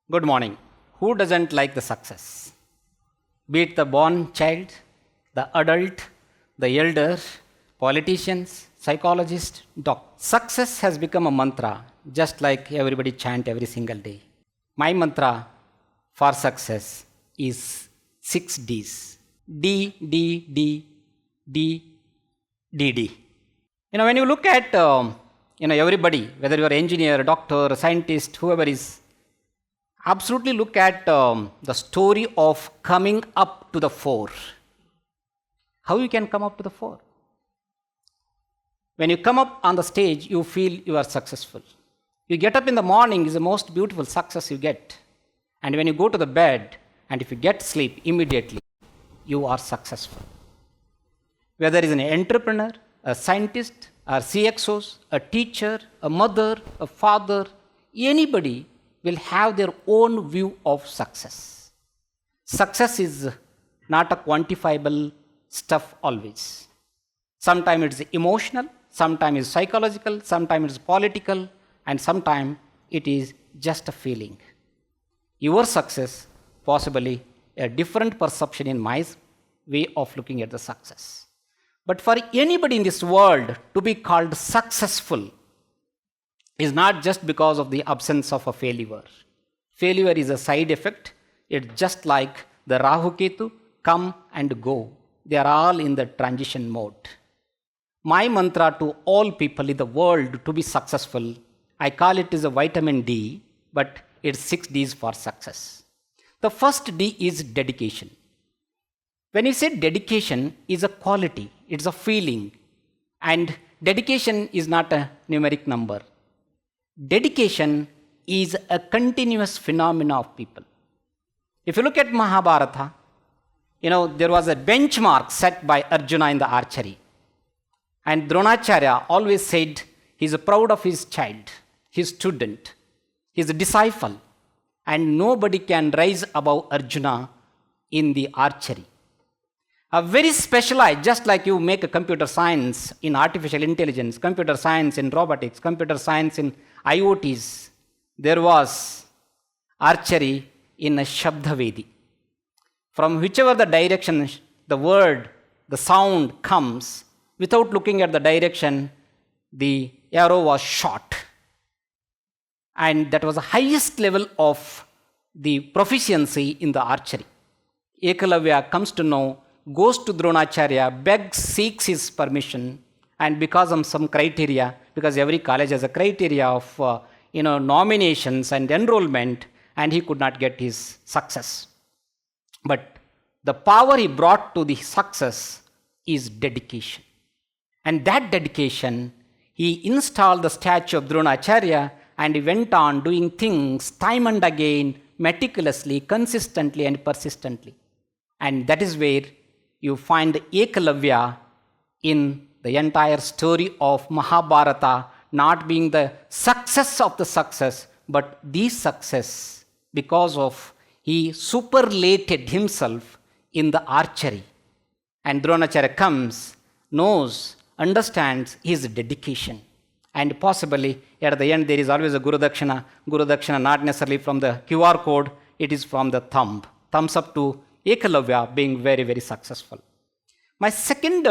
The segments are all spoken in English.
Good morning. Who doesn't like the success? Be it the born child, the adult, the elder, politicians, psychologists, doctors. Success has become a mantra, just like everybody chant every single day. My mantra for success is 6 Ds. D, D, D, D, D, D. When you look at everybody, whether you're an engineer, doctor, scientist, whoever is, absolutely look at the story of coming up to the fore. How you can come up to the fore? When you come up on the stage, you feel you are successful. You get up in the morning is the most beautiful success you get. And when you go to the bed, and if you get sleep immediately, you are successful. Whether it is an entrepreneur, a scientist, or CXOs, a teacher, a mother, a father, anybody will have their own view of success. Success is not a quantifiable stuff always. Sometimes it's emotional, sometimes it's psychological, sometimes it's political, and sometimes it is just a feeling. Your success, possibly a different perception in my way of looking at the success. But for anybody in this world to be called successful is not just because of the absence of a failure. Failure is a side effect. It's just like the Rahu Ketu, come and go. They are all in the transition mode. My mantra to all people in the world to be successful, I call it as a vitamin D, but it's 6 Ds for success. The first D is dedication. When you say dedication is a quality, it's a feeling, and dedication is not a numeric number. Dedication is a continuous phenomena of people. If you look at Mahabharata, there was a benchmark set by Arjuna in the archery. And Dronacharya always said he's proud of his child, his student, his disciple, and nobody can rise above Arjuna in the archery. A very specialized, just like you make a computer science in artificial intelligence, computer science in robotics, computer science in IoTs, there was archery in a Shabdavedi. From whichever the direction the word, the sound comes, without looking at the direction, the arrow was shot. And that was the highest level of the proficiency in the archery. Ekalavya comes to know, goes to Dronacharya, begs, seeks his permission, and because of some criteria, because every college has a criteria of nominations and enrollment, and he could not get his success. But the power he brought to the success is dedication. And that dedication, he installed the statue of Dronacharya, and he went on doing things time and again, meticulously, consistently, and persistently. And that is where you find Ekalavya in the entire story of Mahabharata not being the success of the success, but the success because of he superlated himself in the archery. And Dronacharya comes, knows, understands his dedication. And possibly at the end there is always a Guru Dakshina. Guru Dakshina not necessarily from the QR code, it is from the thumb. Thumbs up to Ekalavya being very, very successful. My second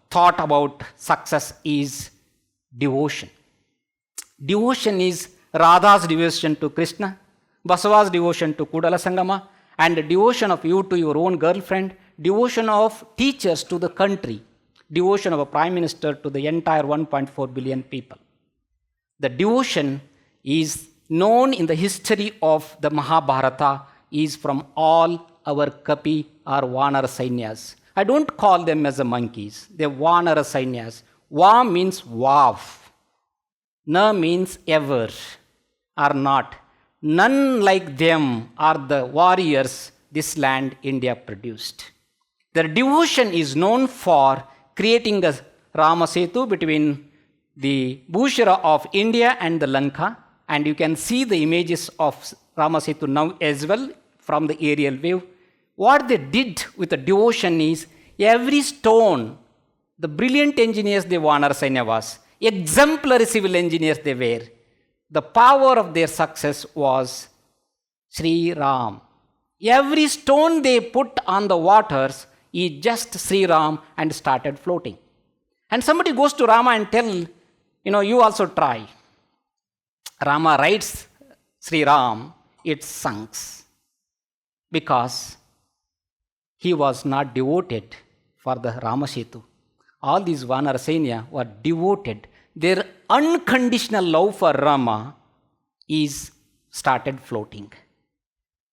thought about success is devotion. Devotion is Radha's devotion to Krishna, Basava's devotion to Kudala Sangama, and devotion of you to your own girlfriend, devotion of teachers to the country, devotion of a prime minister to the entire 1.4 billion people. The devotion is known in the history of the Mahabharata is from all our Kapi or vanara sainyas. I don't call them as the monkeys. They're vanara sainyas. Va means wow. Na means ever or not. None like them are the warriors this land India produced. Their devotion is known for creating a Ramasetu between the Bhushara of India and the Lanka. And you can see the images of Ramasetu now as well from the aerial view. What they did with the devotion is every stone, the brilliant engineers they Vanara Sainya was, exemplary civil engineers they were. The power of their success was Sri Ram. Every stone they put on the waters is just Sri Ram and started floating. And somebody goes to Rama and tell, you also try. Rama writes Sri Ram, it sinks. Because he was not devoted for the Ramasetu. All these vanara Sainya were devoted. Their unconditional love for Rama is started floating.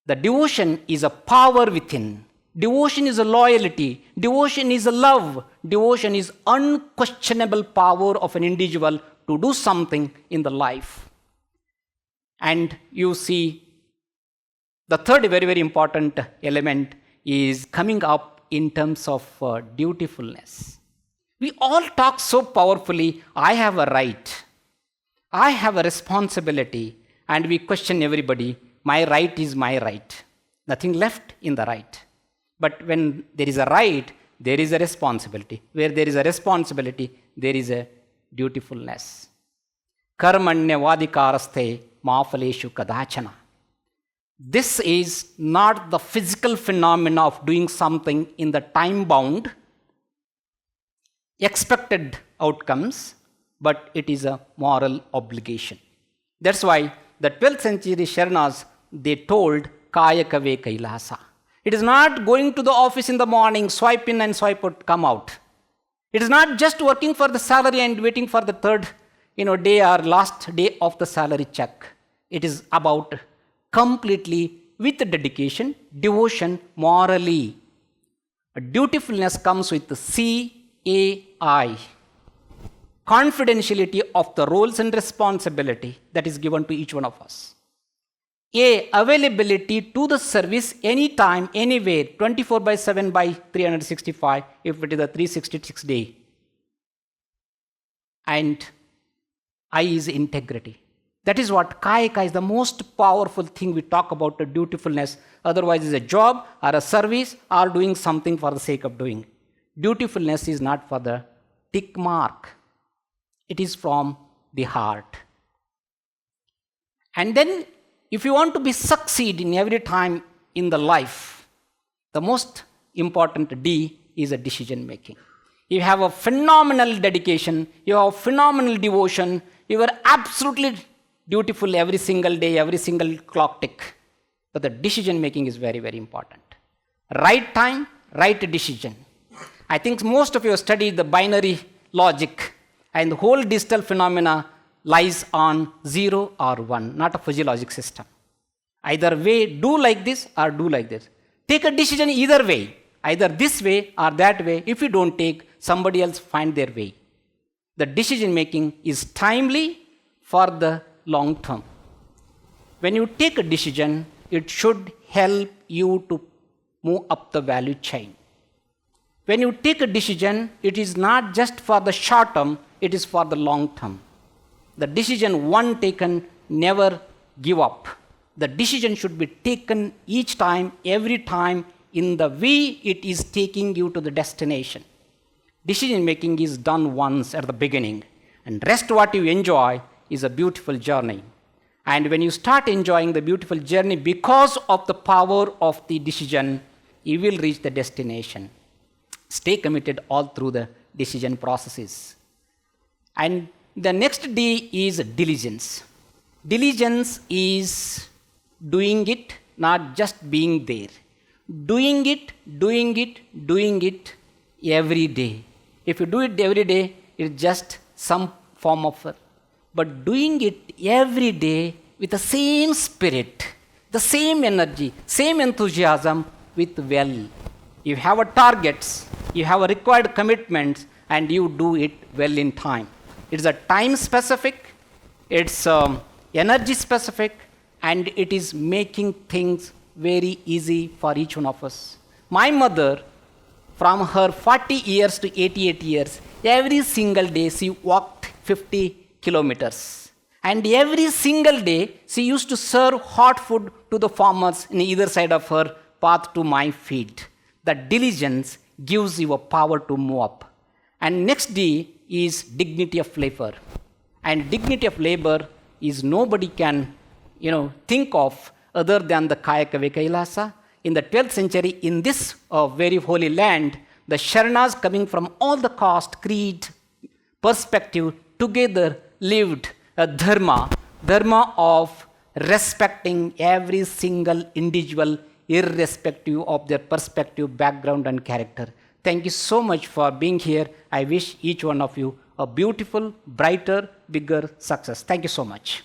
The devotion is a power within. Devotion is a loyalty. Devotion is a love. Devotion is unquestionable power of an individual to do something in the life. And you see, the third very, very important element is coming up in terms of dutifulness. We all talk so powerfully, I have a right, I have a responsibility, and we question everybody, my right is my right. Nothing left in the right. But when there is a right, there is a responsibility. Where there is a responsibility, there is a dutifulness. Karmanya vadikaraste mafaleshu kadachana. This is not the physical phenomena of doing something in the time-bound, expected outcomes, but it is a moral obligation. That's why the 12th century Sharanas, they told Kayakave Kailasa. It is not going to the office in the morning, swipe in and swipe out, come out. It is not just working for the salary and waiting for the third day or last day of the salary check. It is about completely with dedication, devotion, morally. Dutifulness comes with the CAI. Confidentiality of the roles and responsibility that is given to each one of us. A, availability to the service anytime, anywhere, 24/7 by 365, if it is a 366 day. And I is integrity. That is what Kayaka is the most powerful thing we talk about, the dutifulness. Otherwise, it's a job or a service or doing something for the sake of doing. Dutifulness is not for the tick mark. It is from the heart. And then, if you want to be succeed in every time in the life, the most important D is a decision making. You have a phenomenal dedication, you have phenomenal devotion, you are absolutely dutiful every single day, every single clock tick. But the decision making is very, very important. Right time, right decision. I think most of you have studied the binary logic, and the whole digital phenomena lies on 0 or 1, not a physiologic system. Either way, do like this or do like this. Take a decision either way, either this way or that way. If you don't take, somebody else find their way. The decision making is timely for the long term. When you take a decision, it should help you to move up the value chain. When you take a decision, it is not just for the short term, it is for the long term. The decision one taken, never give up. The decision should be taken each time, every time, in the way it is taking you to the destination. Decision making is done once at the beginning, and rest what you enjoy is a beautiful journey. And when you start enjoying the beautiful journey because of the power of the decision, you will reach the destination. Stay committed all through the decision processes. And the next D is diligence. Diligence is doing it, not just being there. Doing it every day. If you do it every day, it's just some form of it. But doing it every day with the same spirit, the same energy, same enthusiasm with well. You have a targets, you have a required commitments, and you do it well in time. It's a time specific, it's energy specific, and it is making things very easy for each one of us. My mother, from her 40 years to 88 years, every single day she walked 50 kilometers. And every single day she used to serve hot food to the farmers in either side of her path to my feet. The diligence gives you a power to move up. And next D is dignity of labor. And dignity of labor is nobody can think of other than the Kayakave Kailasa. In the 12th century, in this very holy land, the Sharanas coming from all the caste, creed, perspective, together lived a dharma of respecting every single individual irrespective of their perspective, background and character. Thank you so much for being here. I wish each one of you a beautiful, brighter, bigger success. Thank you so much.